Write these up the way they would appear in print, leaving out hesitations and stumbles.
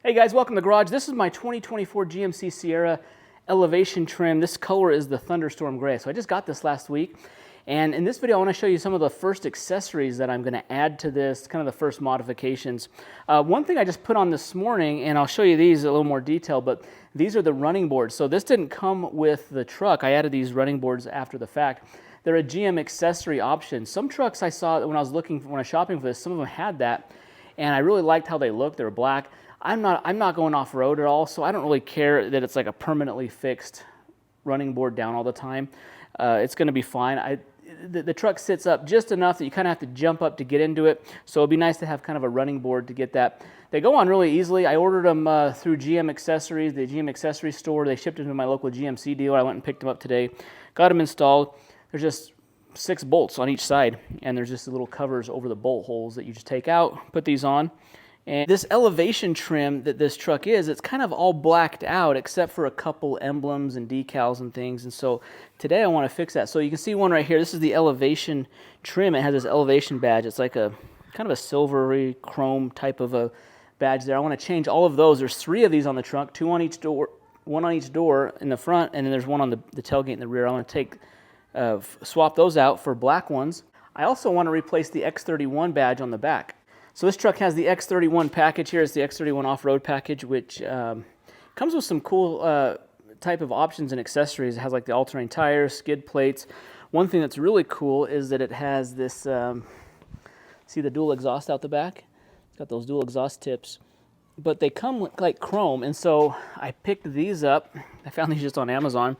Hey guys, welcome to the garage. This is my 2024 GMC Sierra elevation trim. This color is the Thunderstorm Grey. So I just got this last week. And in this video, I want to show you some of the first accessories that I'm going to add to this, kind of the first modifications. One thing I just put on this morning, and I'll show you these in a little more detail, but these are the running boards. So this didn't come with the truck. I added these running boards after the fact. They're a GM accessory option. Some trucks I saw when I was shopping for this, some of them had that, and I really liked how they looked. They were black. I'm not going off-road at all, so I don't really care that it's like a permanently fixed running board down all the time. It's going to be fine. The truck sits up just enough that you kind of have to jump up to get into it, so it'd be nice to have kind of a running board to get that. They go on really easily. I ordered them through GM Accessories, the GM Accessories store. They shipped them to my local GMC dealer. I went and picked them up today, got them installed. There's just 6 bolts on each side, and there's just the little covers over the bolt holes that you just take out, put these on. And this elevation trim that this truck is, it's kind of all blacked out except for a couple emblems and decals and things. And so today I want to fix that. So you can see one right here. This is the elevation trim. It has this elevation badge. It's like a kind of a silvery chrome type of a badge there. I want to change all of those. There's 3 of these on the trunk, 2 on each door, 1 on each door in the front, and then there's 1 on the tailgate in the rear. I want to swap those out for black ones. I also want to replace the X31 badge on the back. So this truck has the X31 package here. It's the X31 off-road package, which comes with some cool type of options and accessories. It has like the all-terrain tires, skid plates. One thing that's really cool is that it has this, see the dual exhaust out the back? It's got those dual exhaust tips. But they come like chrome, and so I picked these up. I found these just on Amazon.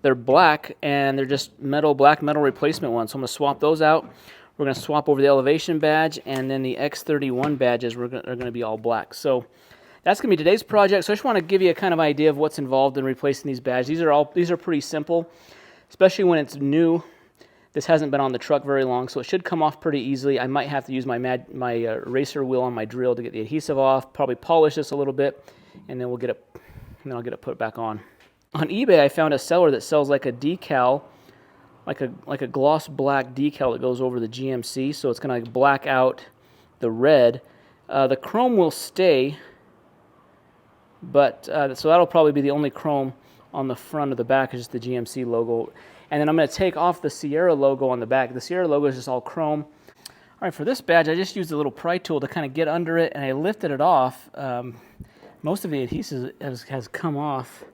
They're black, and they're just black metal replacement ones. So I'm going to swap those out. We're going to swap over the elevation badge, and then the X31 badges are going to be all black. So that's going to be today's project. So I just want to give you a kind of idea of what's involved in replacing these badges. These are pretty simple, especially when it's new. This hasn't been on the truck very long, so it should come off pretty easily. I might have to use my racer wheel on my drill to get the adhesive off. Probably polish this a little bit, and then I'll get it put back on. On eBay, I found a seller that sells like a decal. Like a gloss black decal that goes over the GMC, so it's going to black out the red. The chrome will stay, but so that'll probably be the only chrome on the front of the back is just the GMC logo. And then I'm going to take off the Sierra logo on the back. The Sierra logo is just all chrome. All right, for this badge, I just used a little pry tool to kind of get under it, and I lifted it off. Most of the adhesive has come off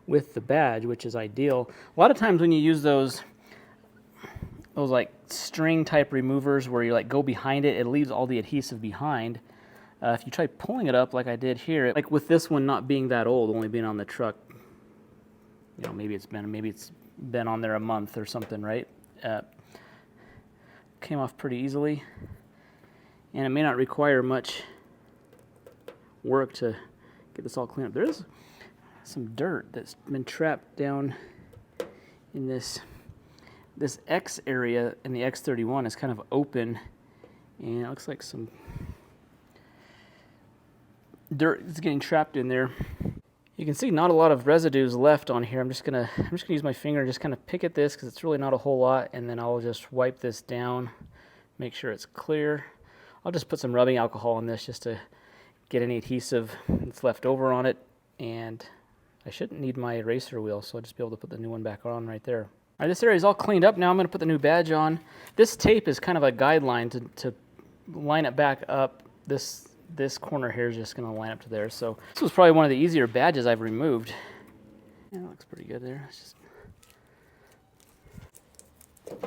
with the badge, which is ideal. A lot of times when you use those like string type removers where you like go behind it, it leaves all the adhesive behind. If you try pulling it up like I did here, like with this one not being that old, only being on the truck, you know, maybe it's been on there a month or something, right? Came off pretty easily, and it may not require much work to get this all cleaned up. There is some dirt that's been trapped down in this X area, in the X31 is kind of open, and it looks like some dirt is getting trapped in there. You can see not a lot of residues left on here. I'm just gonna use my finger and just kind of pick at this because it's really not a whole lot, and then I'll just wipe this down, make sure it's clear. I'll just put some rubbing alcohol on this just to get any adhesive that's left over on it, and I shouldn't need my eraser wheel, so I'll just be able to put the new one back on right there. All right, this area is all cleaned up now. I'm going to put the new badge on. This tape is kind of a guideline to line it back up. This corner here is just going to line up to there. So this was probably one of the easier badges I've removed. Yeah, that looks pretty good there. It's just...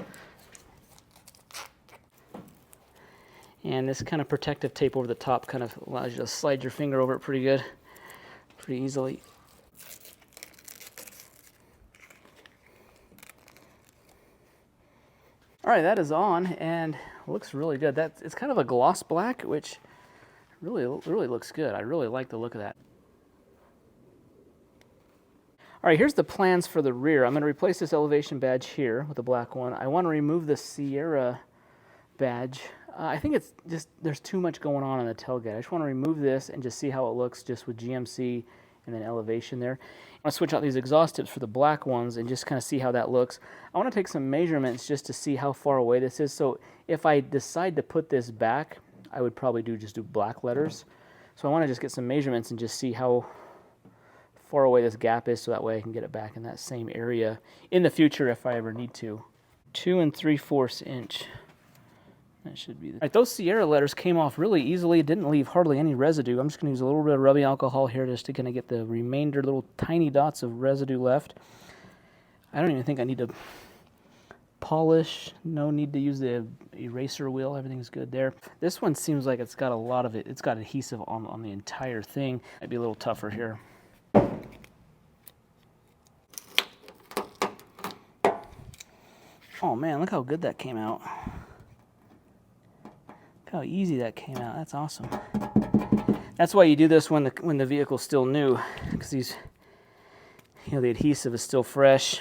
And this kind of protective tape over the top kind of allows you to slide your finger over it pretty good, pretty easily. All right, that is on and looks really good. It's kind of a gloss black, which really looks good. I really like the look of that. All right, here's the plans for the rear. I'm going to replace this elevation badge here with the black one. I want to remove the Sierra badge. I think it's just there's too much going on the tailgate. I just want to remove this and just see how it looks just with GMC and then elevation there. I'm going to switch out these exhaust tips for the black ones and just kind of see how that looks. I want to take some measurements just to see how far away this is. So if I decide to put this back, I would probably just do black letters. So So I want to just get some measurements and just see how far away this gap is, so that way I can get it back in that same area in the future if I ever need to. 2 3/4 inch. That should be the... All right, those Sierra letters came off really easily. It didn't leave hardly any residue. I'm just going to use a little bit of rubbing alcohol here just to kind of get the remainder, little tiny dots of residue left. I don't even think I need to polish. No need to use the eraser wheel. Everything's good there. This one seems like it's got a lot of it. It's got adhesive on the entire thing. Might be a little tougher here. Oh man, look how good that came out. Look how easy that came out. That's awesome. That's why you do this when the vehicle's still new, because these, you know, the adhesive is still fresh.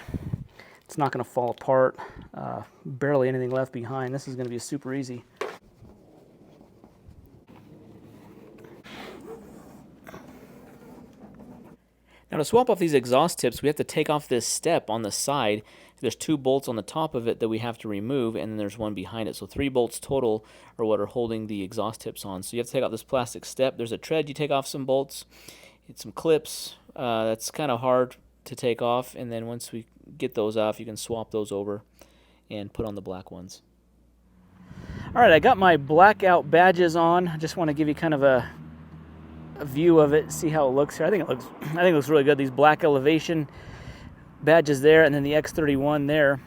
It's not going to fall apart. Barely anything left behind. This is going to be super easy. Now to swap off these exhaust tips, we have to take off this step on the side. There's 2 bolts on the top of it that we have to remove, and then there's one behind it. So 3 bolts total are what are holding the exhaust tips on. So you have to take out this plastic step. There's a tread, you take off some bolts, some clips. That's kind of hard to take off, and then once we get those off, you can swap those over and put on the black ones. All right, I got my blackout badges on. I just want to give you kind of a view of it, see how it looks here. I think it looks really good. These black elevation badges there, and then the X31 there,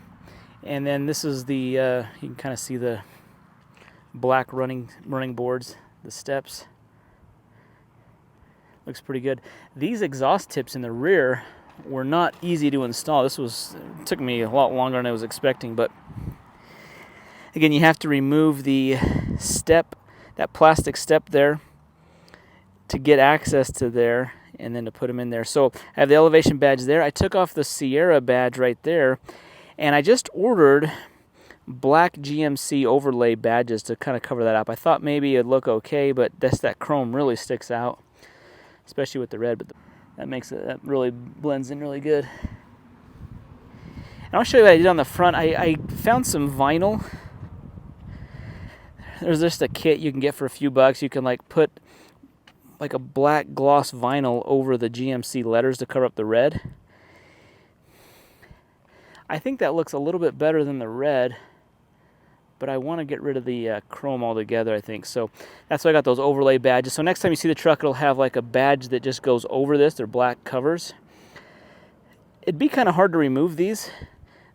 and then this is the you can kind of see the black running boards, the steps. Looks pretty good. These exhaust tips in the rear were not easy to install. It took me a lot longer than I was expecting, but again, you have to remove the step, that plastic step there, to get access to there, and then to put them in there. So I have the elevation badge there. I took off the Sierra badge right there, and I just ordered black GMC overlay badges to kind of cover that up. I thought maybe it'd look okay, but that chrome really sticks out, especially with the red, but that really blends in really good. And I'll show you what I did on the front. I found some vinyl. There's just a kit you can get for a few bucks. You can like put like a black gloss vinyl over the GMC letters to cover up the red. I think that looks a little bit better than the red, but I want to get rid of the chrome altogether, I think. So that's why I got those overlay badges. So next time you see the truck, it'll have like a badge that just goes over this. They're black covers. It'd be kind of hard to remove these.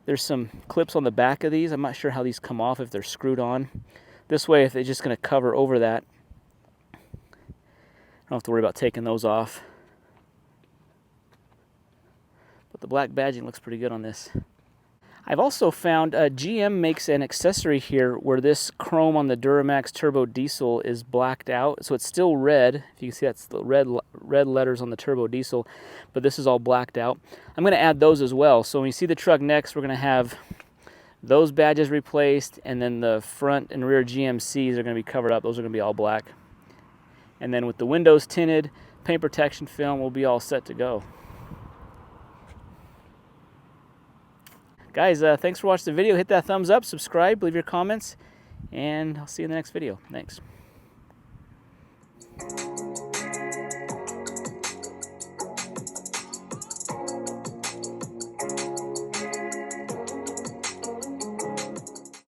There's some clips on the back of these. I'm not sure how these come off if they're screwed on. This way, if they're just going to cover over that, I don't have to worry about taking those off. But the black badging looks pretty good on this. I've also found GM makes an accessory here where this chrome on the Duramax Turbo Diesel is blacked out. So it's still red. If you can see, that's the red letters on the Turbo Diesel, but this is all blacked out. I'm going to add those as well. So when you see the truck next, we're going to have those badges replaced, and then the front and rear GMCs are going to be covered up. Those are going to be all black. And then with the windows tinted, paint protection film, we'll be all set to go. Guys, thanks for watching the video. Hit that thumbs up, subscribe, leave your comments, and I'll see you in the next video. Thanks.